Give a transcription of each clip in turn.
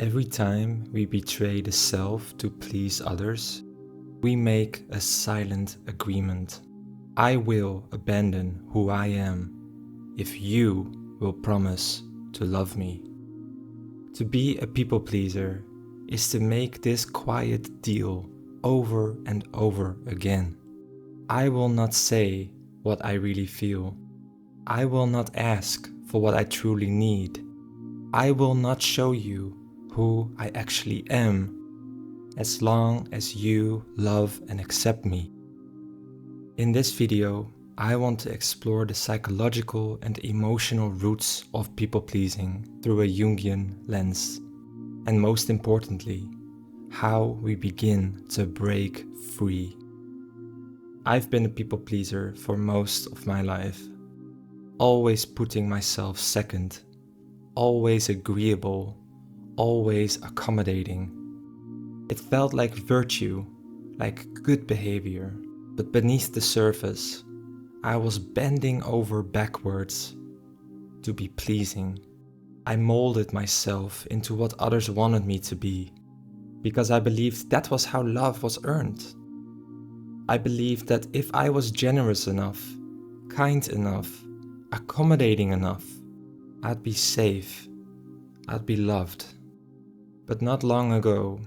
Every time we betray the self to please others, we make a silent agreement. I will abandon who I am if you will promise to love me. To be a people pleaser is to make this quiet deal over and over again. I will not say what I really feel. I will not ask for what I truly need. I will not show you who I actually am, as long as you love and accept me. In this video, I want to explore the psychological and emotional roots of people-pleasing through a Jungian lens, and most importantly, how we begin to break free. I've been a people-pleaser for most of my life, always putting myself second, always agreeable, always accommodating. It felt like virtue, like good behavior, but beneath the surface, I was bending over backwards to be pleasing. I molded myself into what others wanted me to be, because I believed that was how love was earned. I believed that if I was generous enough, kind enough, accommodating enough, I'd be safe, I'd be loved. But not long ago,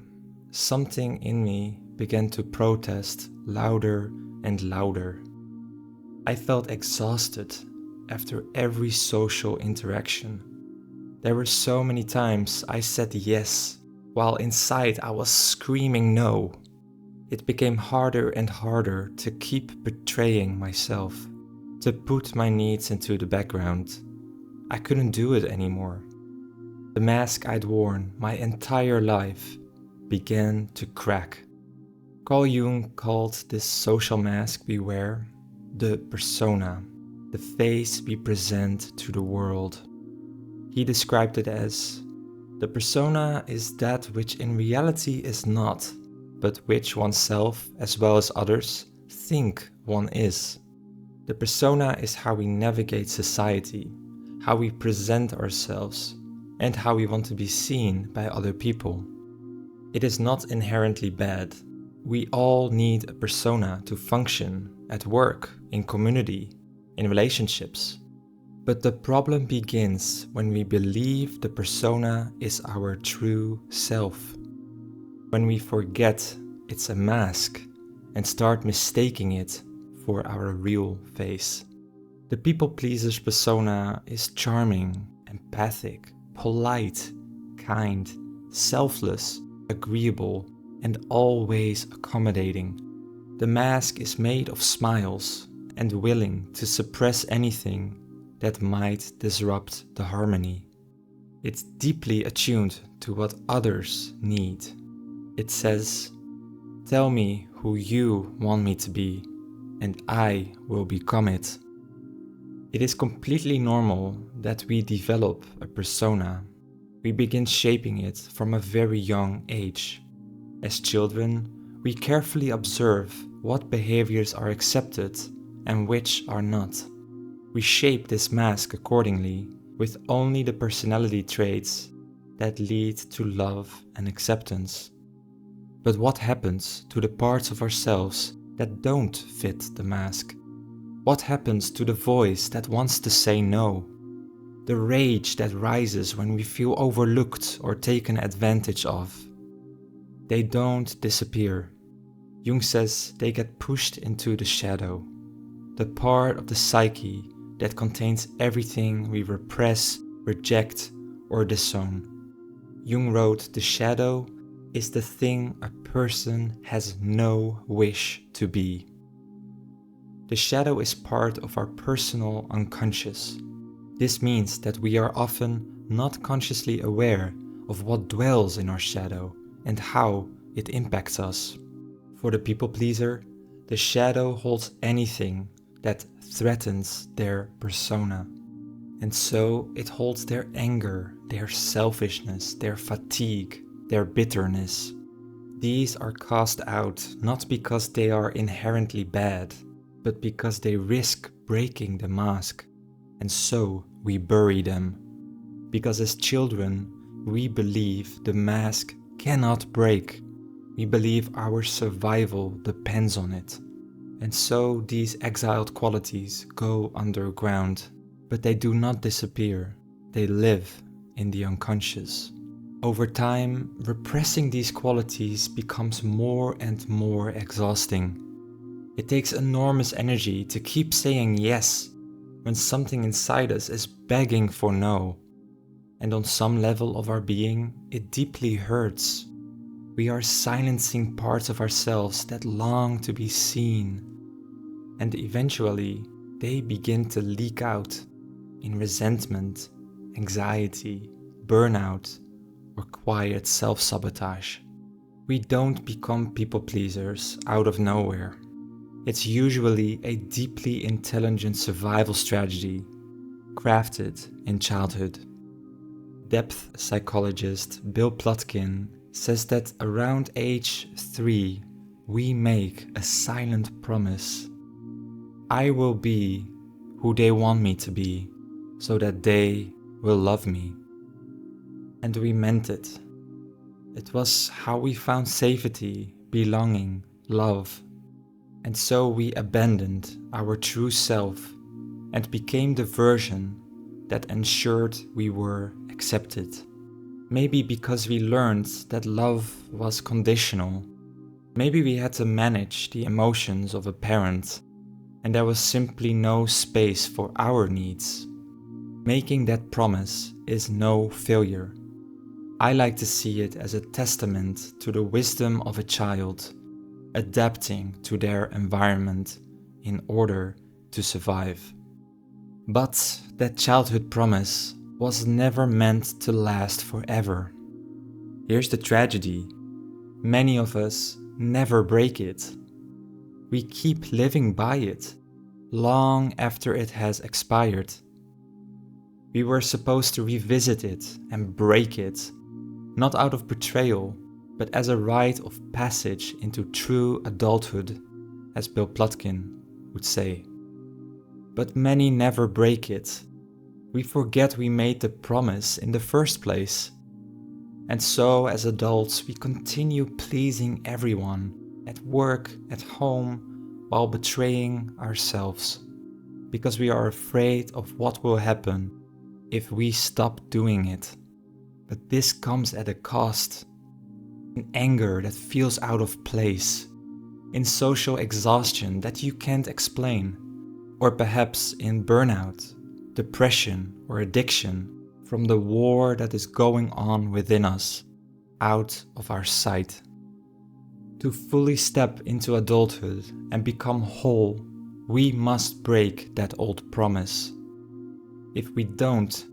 something in me began to protest louder and louder. I felt exhausted after every social interaction. There were so many times I said yes, while inside I was screaming no. It became harder and harder to keep betraying myself, to put my needs into the background. I couldn't do it anymore. The mask I'd worn my entire life began to crack. Carl Jung called this social mask we wear the persona, the face we present to the world. He described it as, the persona is that which in reality is not, but which oneself as well as others think one is. The persona is how we navigate society, how we present ourselves, and how we want to be seen by other people. It is not inherently bad. We all need a persona to function at work, in community, in relationships. But the problem begins when we believe the persona is our true self. When we forget it's a mask and start mistaking it for our real face. The people pleaser's persona is charming, empathic, polite, kind, selfless, agreeable, and always accommodating. The mask is made of smiles and willing to suppress anything that might disrupt the harmony. It's deeply attuned to what others need. It says, "Tell me who you want me to be, and I will become it." It is completely normal that we develop a persona. We begin shaping it from a very young age. As children, we carefully observe what behaviors are accepted and which are not. We shape this mask accordingly, with only the personality traits that lead to love and acceptance. But what happens to the parts of ourselves that don't fit the mask? What happens to the voice that wants to say no? The rage that rises when we feel overlooked or taken advantage of? They don't disappear. Jung says they get pushed into the shadow, the part of the psyche that contains everything we repress, reject, or disown. Jung wrote, the shadow is the thing a person has no wish to be. The shadow is part of our personal unconscious. This means that we are often not consciously aware of what dwells in our shadow and how it impacts us. For the people pleaser, the shadow holds anything that threatens their persona. And so it holds their anger, their selfishness, their fatigue, their bitterness. These are cast out not because they are inherently bad, but because they risk breaking the mask, and so we bury them. Because as children, we believe the mask cannot break. We believe our survival depends on it. And so these exiled qualities go underground, but they do not disappear. They live in the unconscious. Over time, repressing these qualities becomes more and more exhausting. It takes enormous energy to keep saying yes when something inside us is begging for no. And on some level of our being, it deeply hurts. We are silencing parts of ourselves that long to be seen. And eventually, they begin to leak out in resentment, anxiety, burnout, or quiet self-sabotage. We don't become people pleasers out of nowhere. It's usually a deeply intelligent survival strategy crafted in childhood. Depth psychologist Bill Plotkin says that around age 3, we make a silent promise. I will be who they want me to be, so that they will love me. And we meant it. It was how we found safety, belonging, love. And so we abandoned our true self and became the version that ensured we were accepted. Maybe because we learned that love was conditional. Maybe we had to manage the emotions of a parent, and there was simply no space for our needs. Making that promise is no failure. I like to see it as a testament to the wisdom of a child, adapting to their environment in order to survive. But that childhood promise was never meant to last forever. Here's the tragedy. Many of us never break it. We keep living by it, long after it has expired. We were supposed to revisit it and break it, not out of betrayal, but as a rite of passage into true adulthood, as Bill Plotkin would say. But many never break it. We forget we made the promise in the first place. And so, as adults, we continue pleasing everyone, at work, at home, while betraying ourselves. Because we are afraid of what will happen if we stop doing it. But this comes at a cost. In anger that feels out of place. In social exhaustion that you can't explain. Or perhaps in burnout, depression, or addiction from the war that is going on within us, out of our sight. To fully step into adulthood and become whole, we must break that old promise. If we don't,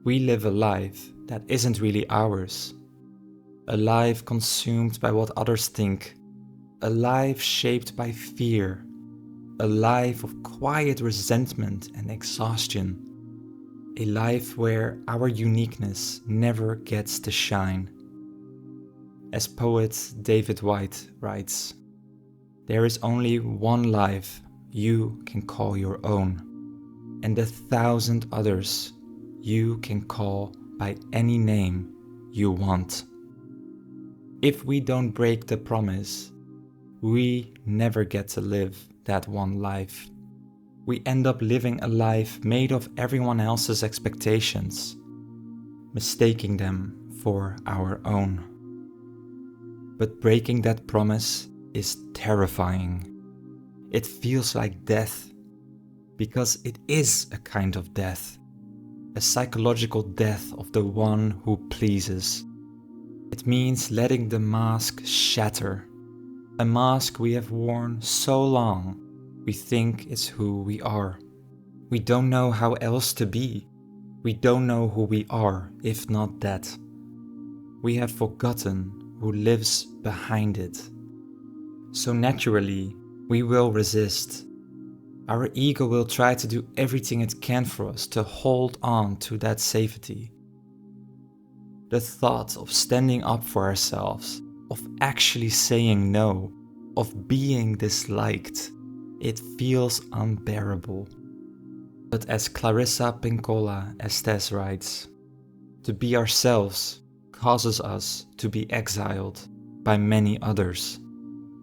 we live a life that isn't really ours. A life consumed by what others think. A life shaped by fear. A life of quiet resentment and exhaustion. A life where our uniqueness never gets to shine. As poet David Whyte writes, there is only one life you can call your own, and 1,000 others you can call by any name you want. If we don't break the promise, we never get to live that one life. We end up living a life made of everyone else's expectations, mistaking them for our own. But breaking that promise is terrifying. It feels like death, because it is a kind of death, a psychological death of the one who pleases. It means letting the mask shatter, a mask we have worn so long we think is who we are. We don't know how else to be. We don't know who we are if not that. We have forgotten who lives behind it. So naturally, we will resist. Our ego will try to do everything it can for us to hold on to that safety. The thought of standing up for ourselves, of actually saying no, of being disliked, it feels unbearable. But as Clarissa Pinkola Estes writes, to be ourselves causes us to be exiled by many others,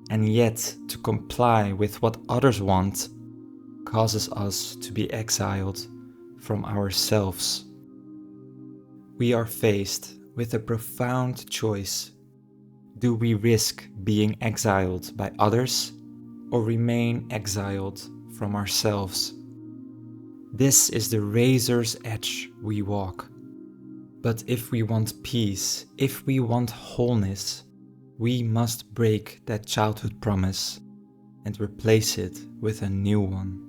and yet to comply with what others want causes us to be exiled from ourselves. We are faced with a profound choice. Do we risk being exiled by others or remain exiled from ourselves? This is the razor's edge we walk. But if we want peace, if we want wholeness, we must break that childhood promise and replace it with a new one.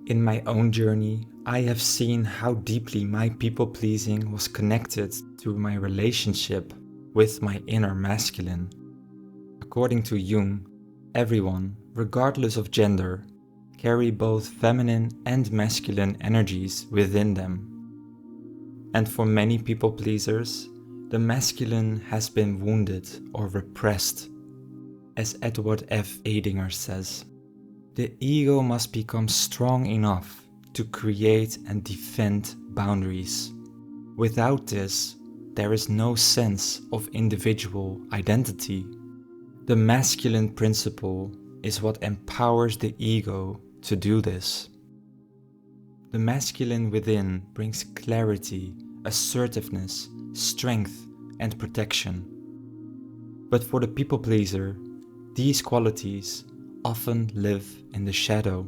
In my own journey, I have seen how deeply my people-pleasing was connected to my relationship with my inner masculine. According to Jung, everyone, regardless of gender, carry both feminine and masculine energies within them. And for many people pleasers, the masculine has been wounded or repressed. As Edward F. Adinger says, the ego must become strong enough to create and defend boundaries. Without this, there is no sense of individual identity. The masculine principle is what empowers the ego to do this. The masculine within brings clarity, assertiveness, strength, and protection. But for the people pleaser, these qualities often live in the shadow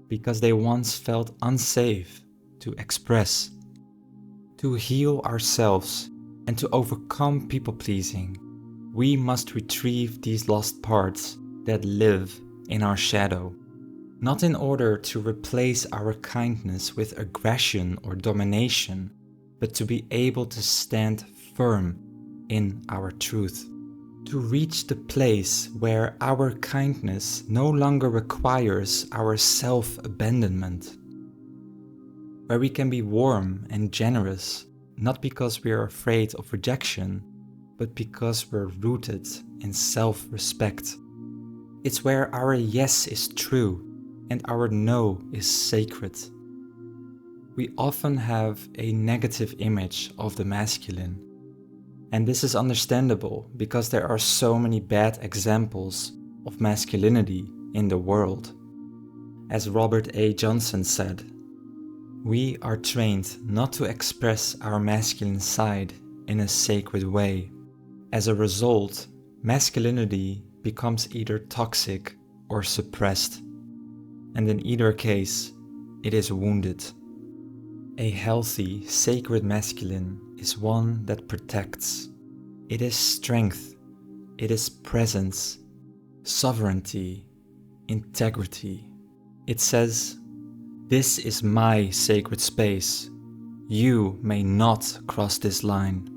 because they once felt unsafe to express. To heal ourselves and to overcome people pleasing, we must retrieve these lost parts that live in our shadow. Not in order to replace our kindness with aggression or domination, but to be able to stand firm in our truth. To reach the place where our kindness no longer requires our self-abandonment. Where we can be warm and generous, not because we are afraid of rejection, but because we're rooted in self-respect. It's where our yes is true and our no is sacred. We often have a negative image of the masculine. And this is understandable because there are so many bad examples of masculinity in the world. As Robert A. Johnson said, we are trained not to express our masculine side in a sacred way. As a result, masculinity becomes either toxic or suppressed. And in either case, it is wounded. A healthy, sacred masculine is one that protects. It is strength, it is presence, sovereignty, integrity. It says, "This is my sacred space. You may not cross this line."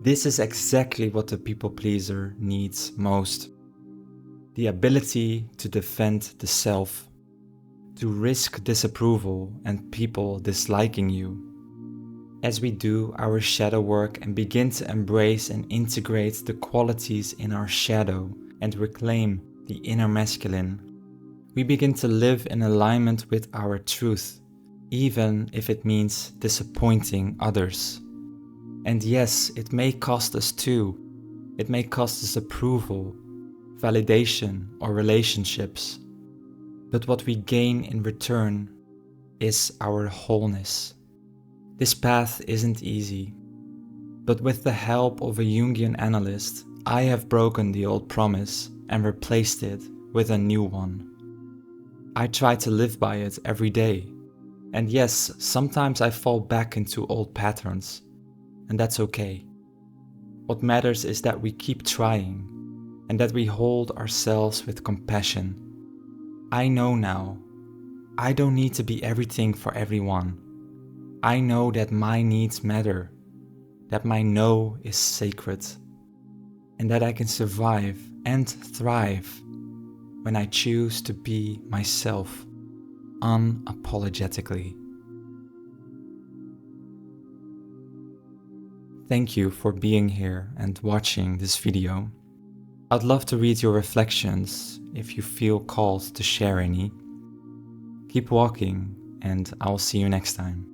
This is exactly what the people pleaser needs most. The ability to defend the self, to risk disapproval and people disliking you. As we do our shadow work and begin to embrace and integrate the qualities in our shadow and reclaim the inner masculine, we begin to live in alignment with our truth, even if it means disappointing others. And yes, it may cost us too. It may cost us approval, validation, or relationships. But what we gain in return is our wholeness. This path isn't easy, but with the help of a Jungian analyst, I have broken the old promise and replaced it with a new one. I try to live by it every day. And yes, sometimes I fall back into old patterns, and that's okay. What matters is that we keep trying and that we hold ourselves with compassion. I know now, I don't need to be everything for everyone. I know that my needs matter, that my no is sacred, and that I can survive and thrive when I choose to be myself unapologetically. Thank you for being here and watching this video. I'd love to read your reflections if you feel called to share any. Keep walking, and I'll see you next time.